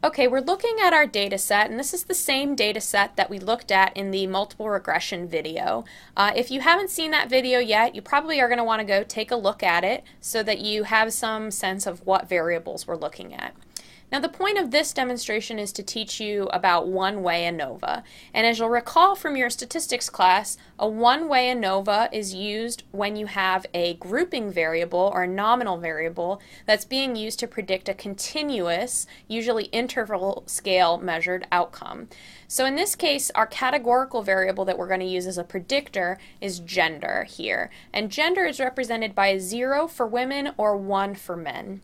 Okay, we're looking at our data set, and this is the same data set that we looked at in the multiple regression video. If you haven't seen that video yet, you probably are going to want to go take a look at it so that you have some sense of what variables we're looking at. Now, the point of this demonstration is to teach you about one-way ANOVA. And as you'll recall from your statistics class, a one-way ANOVA is used when you have a grouping variable or a nominal variable that's being used to predict a continuous, usually interval scale measured outcome. So in this case, our categorical variable that we're going to use as a predictor is gender here. And gender is represented by a 0 for women or 1 for men.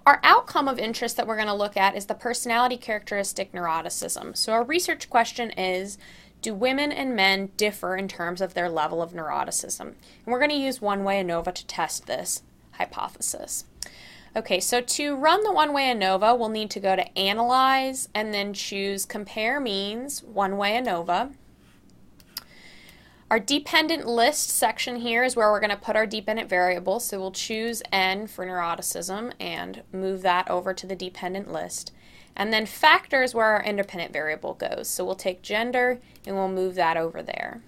Our outcome of interest that we're going to look at is the personality characteristic neuroticism. So our research question is, do women and men differ in terms of their level of neuroticism? And we're going to use one-way ANOVA to test this hypothesis. Okay, so to run the one-way ANOVA, we'll need to go to Analyze and then choose Compare Means, one-way ANOVA. Our dependent list section here is where we're going to put our dependent variables, so we'll choose N for neuroticism and move that over to the dependent list. And then factor is where our independent variable goes, so we'll take gender and we'll move that over there.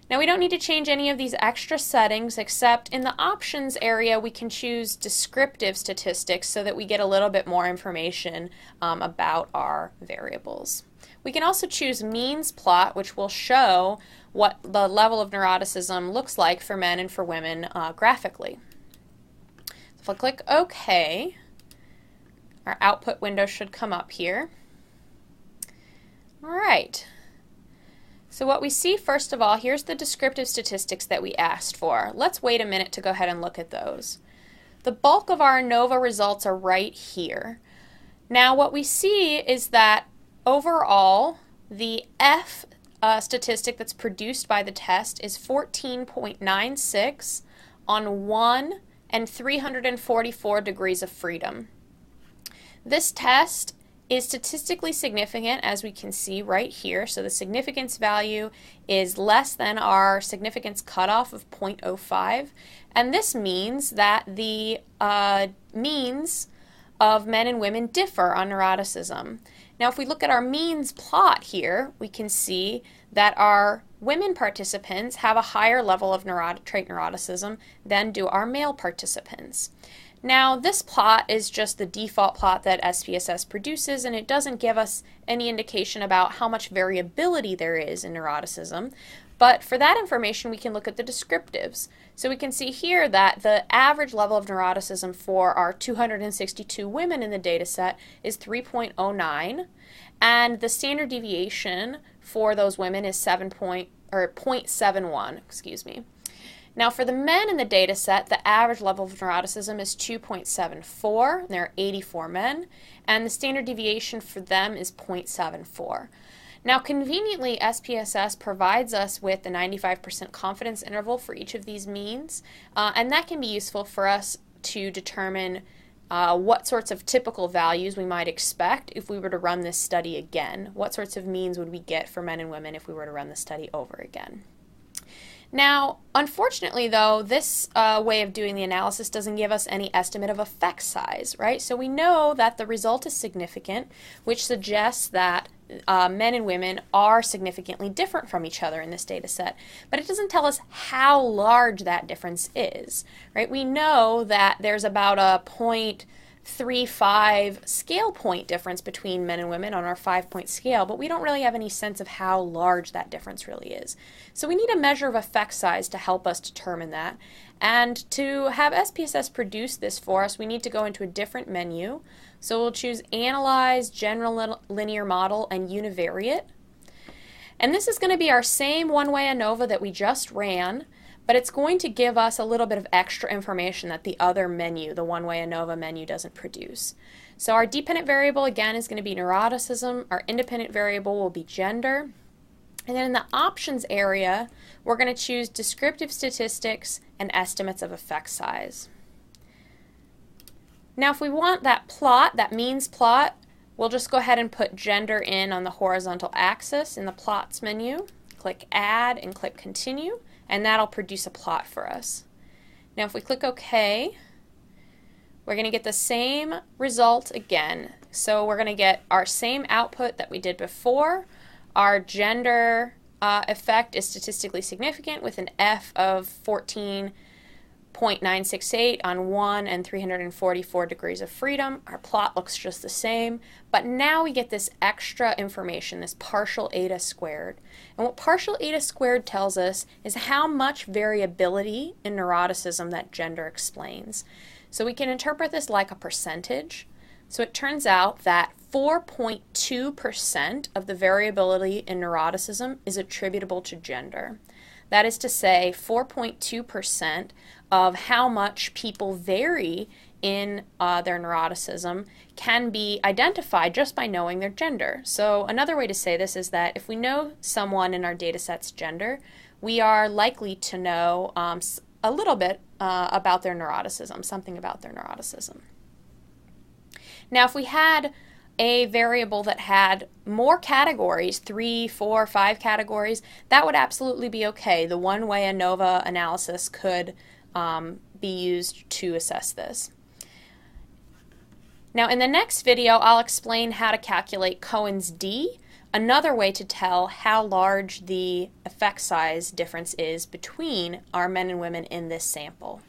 Now we don't need to change any of these extra settings except in the options area we can choose descriptive statistics so that we get a little bit more information about our variables. We can also choose means plot, which will show what the level of neuroticism looks like for men and for women graphically. So if I click OK, our output window should come up here. All right. So what we see first of all, here's the descriptive statistics that we asked for. Let's wait a minute to go ahead and look at those. The bulk of our ANOVA results are right here. Now what we see is that overall, the F statistic that's produced by the test is 14.96 on 1 and 344 degrees of freedom. This test is statistically significant, as we can see right here. So the significance value is less than our significance cutoff of 0.05. And this means that the means of men and women differ on neuroticism. Now if we look at our means plot here, we can see that our women participants have a higher level of trait neuroticism than do our male participants. Now this plot is just the default plot that SPSS produces, and it doesn't give us any indication about how much variability there is in neuroticism. But for that information, we can look at the descriptives. So we can see here that the average level of neuroticism for our 262 women in the data set is 3.09, and the standard deviation for those women is 0.71, excuse me. Now for the men in the data set, the average level of neuroticism is 2.74. There are 84 men, and the standard deviation for them is 0.74. Now conveniently, SPSS provides us with the 95% confidence interval for each of these means, and that can be useful for us to determine what sorts of typical values we might expect if we were to run this study again. What sorts of means would we get for men and women if we were to run the study over again? Now, unfortunately though, this way of doing the analysis doesn't give us any estimate of effect size, right? So we know that the result is significant, which suggests that men and women are significantly different from each other in this data set, but it doesn't tell us how large that difference is, right? We know that there's about a 0.35 scale point difference between men and women on our 5-point scale, but we don't really have any sense of how large that difference really is. So we need a measure of effect size to help us determine that. And to have SPSS produce this for us, we need to go into a different menu. So we'll choose Analyze, General Linear Model, and Univariate. And this is going to be our same one-way ANOVA that we just ran, but it's going to give us a little bit of extra information that the other menu, the one-way ANOVA menu, doesn't produce. So our dependent variable, again, is going to be neuroticism. Our independent variable will be gender. And then in the options area, we're going to choose descriptive statistics and estimates of effect size. Now if we want that plot, that means plot, we'll just go ahead and put gender in on the horizontal axis in the plots menu. Click add and click continue, and that'll produce a plot for us. Now if we click OK, we're going to get the same result again. So we're going to get our same output that we did before. Our gender effect is statistically significant with an F of 14.968 on 1 and 344 degrees of freedom. Our plot looks just the same, but now we get this extra information, this partial eta squared. And what partial eta squared tells us is how much variability in neuroticism that gender explains. So we can interpret this like a percentage. So it turns out that 4.2% of the variability in neuroticism is attributable to gender. That is to say, 4.2% of how much people vary in their neuroticism can be identified just by knowing their gender. So another way to say this is that if we know someone in our data set's gender, we are likely to know a little bit about their neuroticism, something about their neuroticism. Now, if we had a variable that had more categories, 3, 4, 5 categories, that would absolutely be okay. The one-way ANOVA analysis could be used to assess this. Now, in the next video, I'll explain how to calculate Cohen's d, another way to tell how large the effect size difference is between our men and women in this sample.